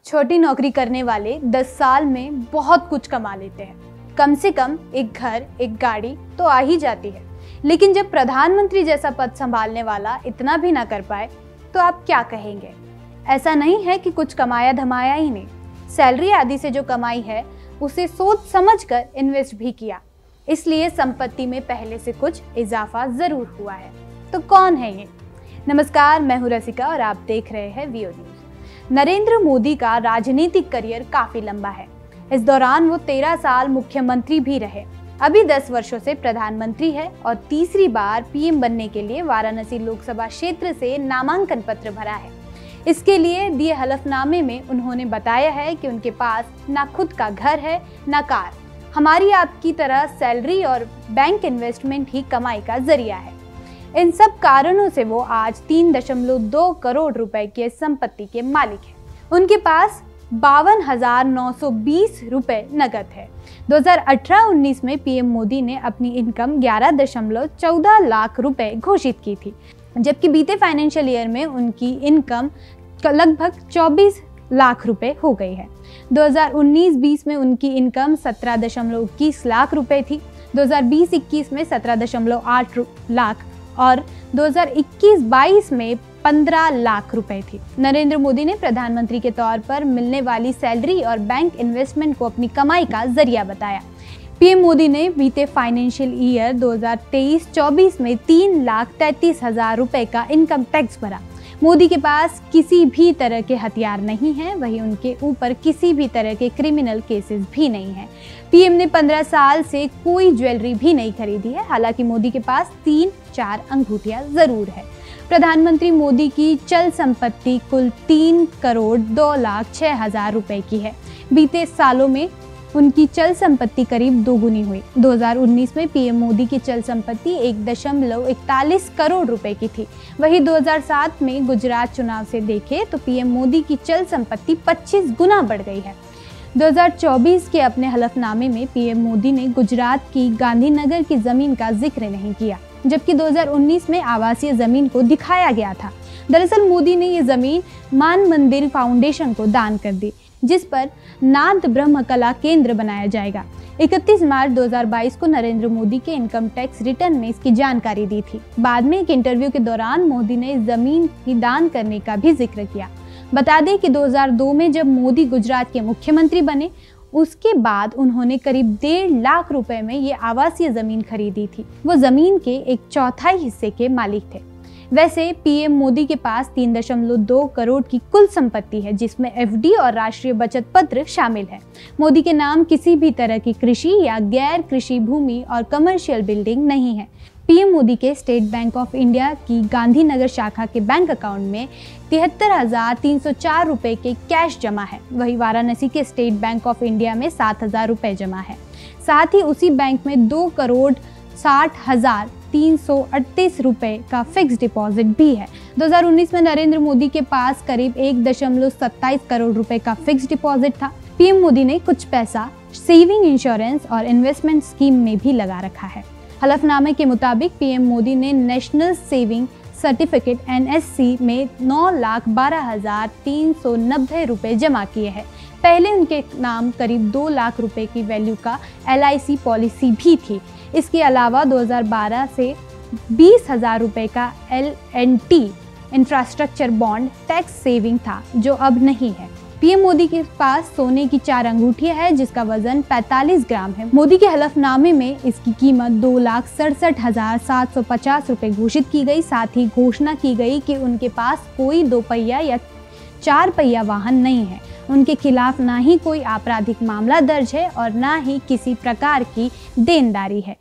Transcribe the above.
छोटी नौकरी करने वाले 10 साल में बहुत कुछ कमा लेते हैं। कम से कम एक घर, एक गाड़ी तो आ ही जाती है। लेकिन जब प्रधानमंत्री जैसा पद संभालने वाला इतना भी ना कर पाए तो आप क्या कहेंगे? ऐसा नहीं है कि कुछ कमाया धमाया ही नहीं, सैलरी आदि से जो कमाई है उसे सोच समझकर इन्वेस्ट भी किया, इसलिए संपत्ति में पहले से कुछ इजाफा जरूर हुआ है। तो कौन है ये? नमस्कार, मैं हूं रसिका और आप देख रहे हैं वीओ न्यूज। नरेंद्र मोदी का राजनीतिक करियर काफी लंबा है। इस दौरान वो 13 साल मुख्यमंत्री भी रहे। अभी 10 वर्षों से प्रधानमंत्री है और तीसरी बार पीएम बनने के लिए वाराणसी लोकसभा क्षेत्र से नामांकन पत्र भरा है। इसके लिए दिए हलफनामे में उन्होंने बताया है कि उनके पास ना खुद का घर है ना कार। हमारी आपकी तरह सैलरी और बैंक इन्वेस्टमेंट ही कमाई का जरिया है। इन सब कारणों से वो आज 3.2 करोड़ रुपए की संपत्ति के मालिक हैं। उनके पास 52,920 रुपए नगद है। 2018-19 में पीएम मोदी ने अपनी इनकम 11.14 लाख रुपए घोषित की थी, जबकि बीते फाइनेंशियल ईयर में उनकी इनकम लगभग 24 लाख रुपए हो गई है। 2019-20 में उनकी इनकम 17.21 लाख रुपए थी, 2020-21 में 17.8 लाख और 2021-22 में 15 लाख रुपए थी। नरेंद्र मोदी ने प्रधानमंत्री के तौर पर मिलने वाली सैलरी और बैंक इन्वेस्टमेंट को अपनी कमाई का जरिया बताया। पीएम मोदी ने बीते फाइनेंशियल ईयर 2023-24 में 3,33,000 रुपए का इनकम टैक्स भरा। मोदी के पास किसी भी तरह के हथियार नहीं हैं, वहीं उनके ऊपर किसी भी तरह के क्रिमिनल केसेस भी नहीं हैं। पीएम ने 15 साल से कोई ज्वेलरी भी नहीं खरीदी है। हालांकि मोदी के पास 3-4 अंगूठियां जरूर है। प्रधानमंत्री मोदी की चल संपत्ति कुल 3,02,06,000 रुपए की है। बीते सालों में उनकी चल संपत्ति करीब दोगुनी हुई। 2019 में पीएम मोदी की चल संपत्ति 1.41 करोड़ रुपए की थी। वहीं 2007 में गुजरात चुनाव से देखें तो पीएम मोदी की चल संपत्ति 25 गुना बढ़ गई है। 2024 के अपने हलफनामे में पीएम मोदी ने गुजरात की गांधीनगर की जमीन का जिक्र नहीं किया, जबकि 2019 में आवासीय जमीन को दिखाया गया था। दरअसल मोदी ने ये जमीन मान मंदिर फाउंडेशन को दान कर दी, जिस पर नाद ब्रह्म कला केंद्र बनाया जाएगा। 31 मार्च 2022 को नरेंद्र मोदी के इनकम टैक्स रिटर्न में इसकी जानकारी दी थी। बाद में एक इंटरव्यू के दौरान मोदी ने इस जमीन की दान करने का भी जिक्र किया। बता दें कि 2002 में जब मोदी गुजरात के मुख्यमंत्री बने, उसके बाद उन्होंने करीब 1.5 लाख रुपए में ये आवासीय जमीन खरीदी थी। वो जमीन के 1/4 हिस्से के मालिक थे। वैसे पीएम मोदी के पास 3.2 करोड़ की कुल संपत्ति है, जिसमें एफडी और राष्ट्रीय बचत पत्र शामिल है। मोदी के नाम किसी भी तरह की कृषि या गैर कृषि भूमि और कमर्शियल बिल्डिंग नहीं है। पीएम मोदी के स्टेट बैंक ऑफ इंडिया की गांधीनगर शाखा के बैंक अकाउंट में 73,304 रुपए के कैश जमा है। वहीं वाराणसी के स्टेट बैंक ऑफ इंडिया में 7,000 रुपए जमा है। साथ ही उसी बैंक में 2,60,338 रुपए का फिक्स डिपॉजिट भी है। 2019 में नरेंद्र मोदी के पास करीब 1.27 करोड़ रुपए का फिक्स डिपॉजिट था। पीएम मोदी ने कुछ पैसा सेविंग, इंश्योरेंस और इन्वेस्टमेंट स्कीम में भी लगा रखा है। हलफनामे के मुताबिक पीएम मोदी ने नेशनल सेविंग सर्टिफिकेट NSC में 9,12,390 रुपए जमा किए हैं। पहले उनके नाम करीब 2 लाख रुपए की वैल्यू का LIC पॉलिसी भी थी। इसके अलावा 2012 से 20,000 रुपए का L&T infrastructure bond tax saving था, जो अब नहीं है। पीएम मोदी के पास सोने की 4 अंगूठियां हैं, जिसका वजन 45 ग्राम है। मोदी के हलफनामे में इसकी कीमत 2,67,750 रुपए घोषित की गई। साथ ही घोषणा की गई कि उनके पास कोई 2 पहिया या 4 पहिया वाहन नहीं है। उनके खिलाफ ना ही कोई आपराधिक मामला दर्ज है और ना ही किसी प्रकार की देनदारी है।